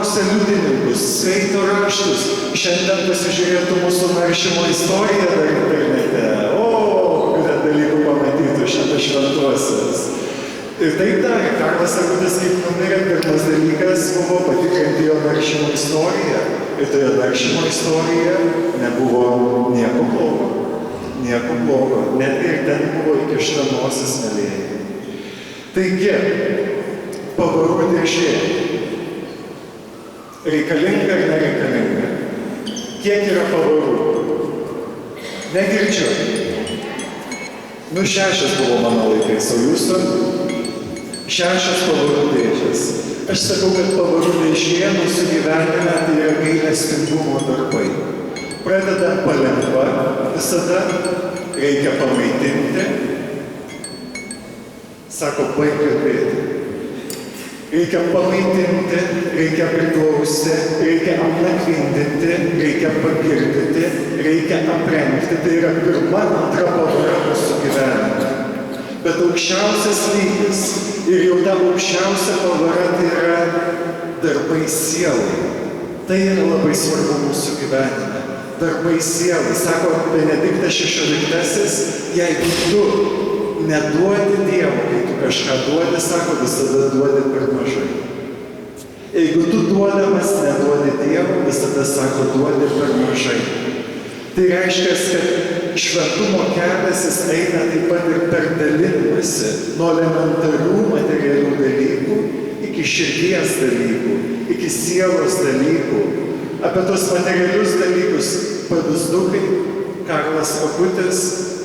klausia liudininkus, skaito raštus. Šiandien pasižiūrėtų mūsų naršymo istoriją dar internete. Kokių dalykų pamatytų šiandien šventuosius. Ir taip darė. Karlas Akutis, kaip numirė, pirmas dalykas buvo patikrinti jo naršymo istoriją. Ir toje naršymo istorijoje nebuvo nieko blogo. Nieko blogo. Net ir ten buvo įkišta nosis melėjai. Taigi, pavarų dėžė. Reikalinga ar nereikalinga? Kiek yra pavarų? Negirdžiu. 6 buvo mano laikais, o jūsų? 6 pavarų dėžės. Aš sakau, kad pavarų dėžė mūsų gyvenime tai yra gailestingumo darbai. Pradedam palengva, visada reikia pamaitinti. Sako, baig kalbėti. Reikia pamaitinti, reikia priglausti, reikia apnakvindinti, reikia pagirdyti, reikia aprengti. Tai yra pirma, antra pavara mūsų gyvenime. Bet aukščiausias lygis ir jau ta aukščiausia pavara tai yra darbai sielai. Tai yra labai svarbu mūsų gyvenime. Darbai sielai. Sako Benediktas XVI, jeigu tu neduodi Dievo, kai tu kažką duodi, sako, visada duodi per mažai. Jeigu tu duodamas neduodi Dievo, visada sako, duodi per mažai. Tai reiškia, kad šventumo kelias jis eina taip pat ir per dalinimąsi nuo elementarių materialių dalykų iki širdies dalykų, iki sielos dalykų. Apie tos materialius dalykus pavyzdukai Karlas Akutis,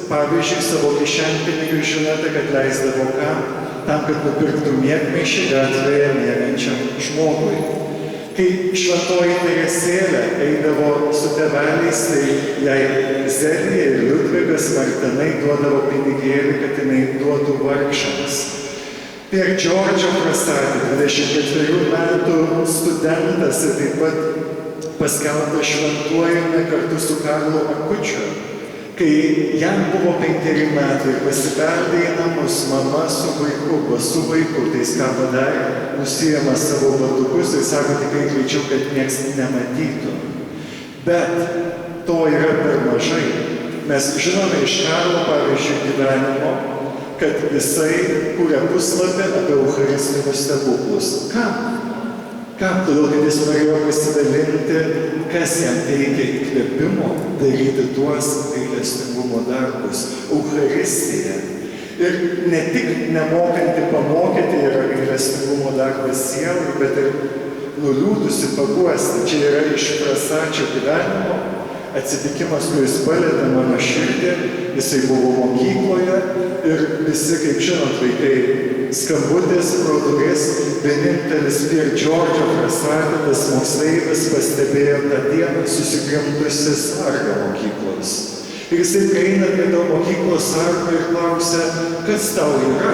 pavyzdžiui, savo kišenpinigių žinote, kad leisdavo kam? Tam, kad nupirktų miegmaišį gatvėje miegančiam žmogui. Kai šventoji Teresėlė eidavo su tėveliais, tai jai Zelija ir Liudvigas Martinai duodavo pinigėlį, kad jinai duotų vargšams. Pier Džordžo Frassati, 24 metų studentas ir taip pat paskelbtas šventuoju kartu su Karlu Akučiu. Kai jam buvo 5 metai ir pasibeldė į namus, mama su vaiku, tai jis ką padarė, nusiėmė savo batukus ir sako, tikrai greičiau, kad nieks nematytų. Bet to yra per mažai. Mes žinome iš Karlo, pavyzdžiui, gyvenimo, kad jisai kūrė puslapį apie eucharistinius stebuklus. Kam? Todėl, kad jis norėjo pasidalinti, kas jam teikia įkvėpimo daryti tuos gailestingumo darbus. Eucharistija. Ir ne tik nemokanti pamokyti yra gailestingumo darbas sielai, bet ir nuliūdusi paguosti. Čia yra iš Frasačio gyvenimo atsitikimas, kuris palietė mano širdį. Jisai buvo mokykloje ir visi, kaip žinot, vaikai, skambutis pro duris, vienintelis Pier Džordžo Frassati, tas moksleivis, pastebėjo tą dieną susigrimtusi sargą mokyklos. Ir jisai prieina prie to mokyklos sargo ir klausia, kas tau yra?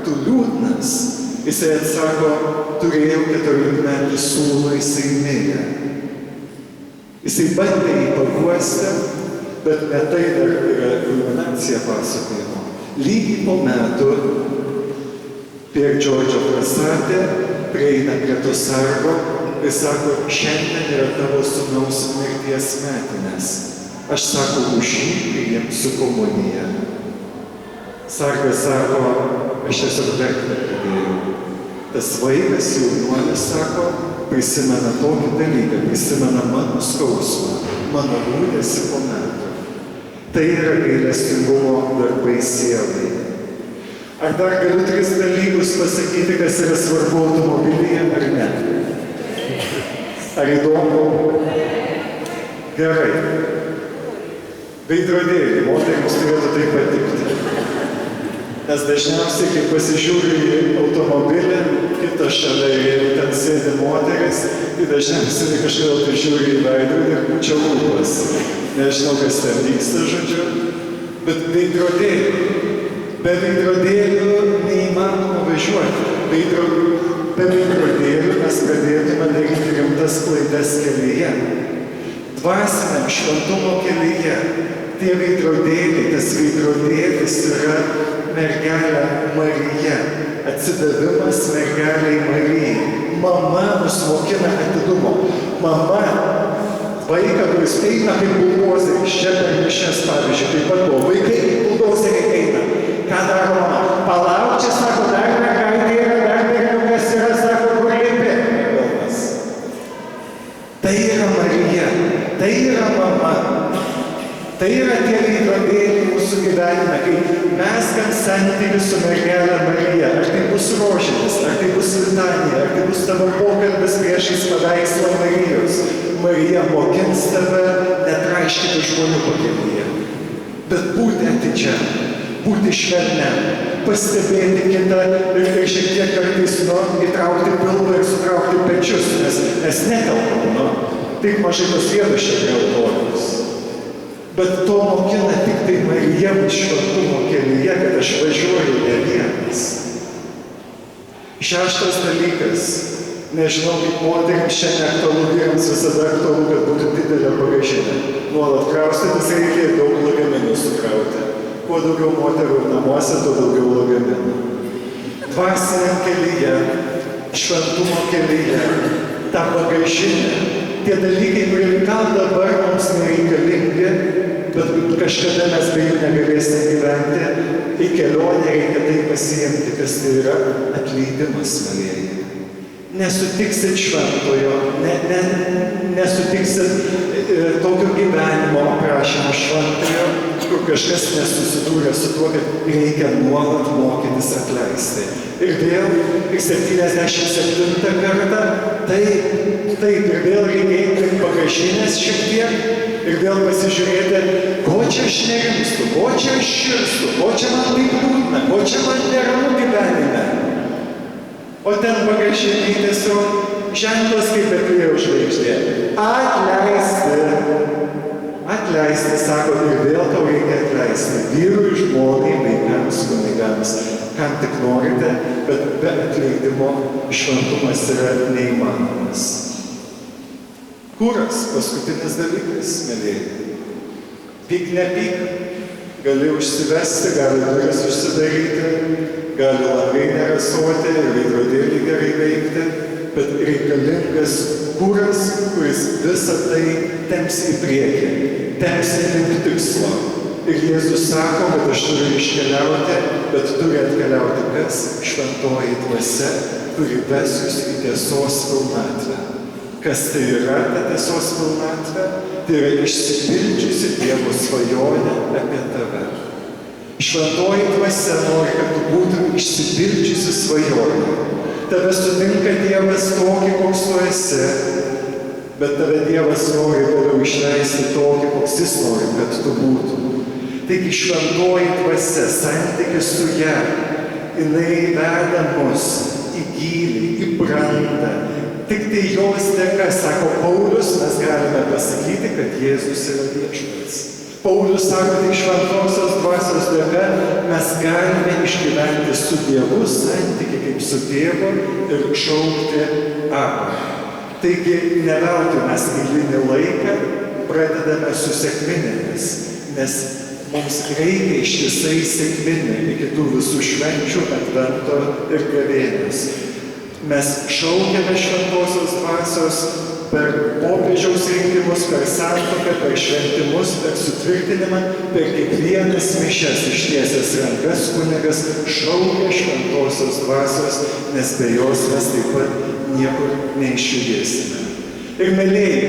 Tu liūdnas. Jisai atsako, turėjau 14-metį sūnų, jisai mirė. Jisai bandė jį paguosti, bet ne tai dar yra kulminacija pasakojimo. Lygiai po metų Pier Džordžo Frassati prieina prie to sargo ir sako, šiandien yra tavo sūnaus mirties metinės. Aš sako, už jį priimsiu komuniją. Sargas sako, aš tiesiog verkti pradėjau. Tas vaikas, jaunuolis, sako, prisimena tokį dalyką, prisimena mano skausmą, mano liūdesį po metų. Tai yra gailestingumo darbai sielai. Ar dar galiu 3 dalykus pasakyti, kas yra svarbu automobilyje, ar ne? Ar įdomu? Gerai. Veidrodėlį, moterims turėtų tai patikti. Nes dažniausiai, kai pasižiūriu į automobilį, kitą šalia ir ten sėdi moteris, tai dažniausiai kažkodėl tai žiūri į veidrodį ir pučia lūpas. Nežinau, kas ten vyksta, žodžiu, bet veidrodėlį. Be veidrodėlių neįmanoma važiuoti. Be veidrodėlių mes pradėtume daryti rimtas klaidas kelyje. Dvasiniam šventumo kelyje tie veidrodėliai, tas veidrodėlis yra mergelę Mariją, atsidavimas mergeliai Marijai. Mama mus mokina atidumo. Mama vaiką, kuris eina kaip buldozeris, čia per mišias, pavyzdžiui, taip pat buvo. Vaikai kaip buldozeriai eina. Ką daro mama? Palauk, čia sako, dar mergaitė yra, dar berniukas yra, sako, kur liepė. Tai yra Marija, tai yra mama. Tai yra tie veidrodėliai mūsų gyvenime, kai mes gan santykį su mergelė Marija. Ar tai bus rožinis, ar tai bus litanija, ar tai bus tavo pokalbis priešais paveikslą Marijos. Marija mokins tave netraiškyti žmonių pakelyje, bet būti atidžiam, būti švelniam, pastebėti kitą ir šiek tiek kartais įtraukti pilvą ir sutraukti pečius, nes nekalbam, taip mažai tos vietos čia prie altoriaus. Bet to mokina tik tai Marija šventumo kelyje, kad aš važiuoju ne vienas. Šeštas dalykas, nežinau, kaip moterims šiandien aktualu, vyrams visada aktualu, kad būtų didelė bagažinė. Nuolat kraustytis reikia ir daug lagaminų sukrauti. Kuo daugiau moterų namuose, tuo daugiau lagaminų. Dvasiniam kelyje, šventumo kelyje, ta bagažinė, tie dalykai, kurie gal dabar mums nereikalingi, bet kažkada mes be jų negalėsime gyventi, į kelionę reikia tai pasiimti, kas tai yra atleidimas Marijai. Nesutiksit šventojo, nesutiksit tokio gyvenimo aprašymo šventojo, kur kažkas nesusidūrė su tuo, kad reikia nuolat mokytis atleisti. Ir vėl, ir 77 kartą, taip, ir vėl reikia eiti bagažinės šiek tiek, ir vėl pasižiūrėti, ko čia aš nerimstu, ko čia aš širstu, ko čia man taip liūdna, ko čia man neramu gyvenime. O ten bagažiniai tiesiog ženklas kaip Betliejaus žvaigždė. Atleisti, sako, ir vėl tau reikia atleisti. Vyrui, žmonai, vaikams, kunigams, kam tik norite, bet be atleidimo šventumas yra neįmanomas. Kuras, paskutinis dalykas, mėlyje. Pyk, nepyk, gali užsivesti, gali duris užsidaryti, gali langai nerasuoti ir veidrodėlį gerai veikti, bet reikalingas kuras, kuris visą tai temps į priekį, temps link tikslo. Ir Jėzus sako, kad aš turiu iškeliauti, bet turi atkeliauti kas? Šventoji dvasia, kuri ves jūs į tiesos pilnatvę. Kas tai yra ta tiesos pilnatvė? Tai yra išsipildžiusi Dievo svajonė apie tave. Šventoji dvasia nori, kad tu būtum išsipildžiusi svajonė. Tave sutinka Dievas tokį, koks tu esi, bet tave Dievas nori vėliau išleisti tokį, koks jis nori, kad tu būtum. Taigi šventoji dvasia, santykis su ja, jinai veda mus į gylį, į brandą. Tik tai jos dėka, sako Paulius, mes galime pasakyti, kad Jėzus yra viešpats. Paulius sako, tik šventosios dvasios dėka mes galime išgyventi su Dievu santykį kaip su Tėvu ir šaukti Abba. Taigi, ne veltui mes eilinį laiką pradedame su sekminėmis, nes mums reikia ištisai sekminė iki tų visų švenčių, advento ir gavėnios. Mes šaukiame šventosios dvasios per popiežiaus rinkimus, per santuoką, per šventimus, per sutvirtinimą, per kiekvienas mišias ištiesęs rankas kunigas šaukia šventosios dvasios, nes be jos mes taip pat niekur neišjudėsime. Ir mėlėjai,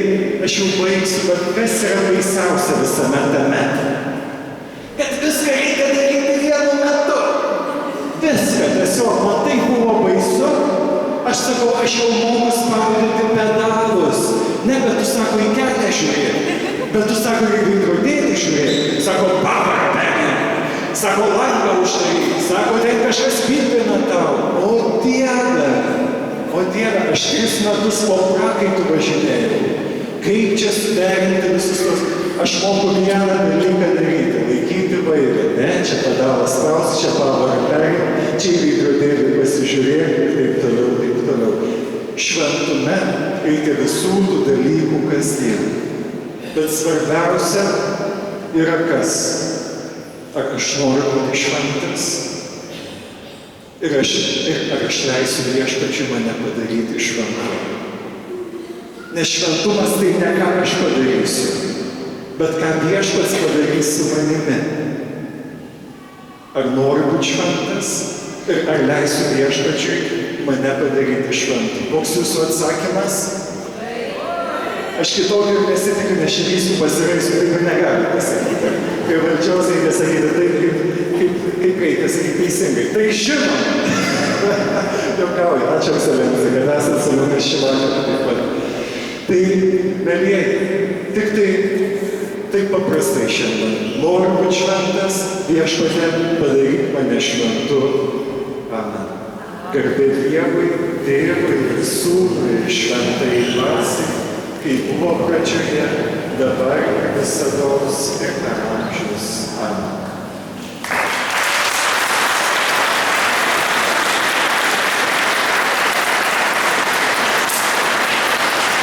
aš jau baigsiu, bet kas yra baisiausia visame tame? Kad viską reikia daryti vienu metu. Viską tiesiog, man tai buvo baisu. Aš sakau, aš jau moku spaudyti pedalus. Ne, bet tu sako, į kelią žiūrėk. Bet tu sako, į veidrodėlį žiūrėk. Sako, pavarpelį. Sako, langą uždaryk. Sako, ten kažkas pipina tau. O Dieve, aš 3 metus po prakaitų važinėjau. Kaip čia suderinti visus tos? Aš moku vieną dalyką daryti, laikyti vairą. Ne, čia pedalas spaus, čia pavarpelį, čia į veidrodėlį pasižiūrėk ir taip toliau. Šventume reikia visų tų dalykų kasdien. Bet svarbiausia yra kas? Ar aš noriu būti šventas? Ir ar aš leisiu Viešpačiui mane padaryti šventu. Nes šventumas tai ne ką aš padarysiu, bet ką Viešpats padarys su manimi. Ar noriu būti šventas ir ar leisiu Viešpačiui mane padaryti šventu. Koks jūsų atsakymas? Aš kitokį ir nesitikiu, nes šį vyskupas yra, jis taip ir negali pasakyti. Kai valdžios reikia sakyti taip, kaip reikia sakyti teisingai. Tai žinoma. Juokauju, ačiū Ekscelencija, kad esate su mumis šį vakarą taip pat. Tai, mielieji, tik taip paprastai šiandien. Noriu būti šventas, Viešpatie, padaryk mane šventu. Amen. Garbė Dievui, Tėvui ir Sūnui ir Šventajai Dvasiai, kaip buvo pradžioje, dabar ir visados ir per amžius. Amen.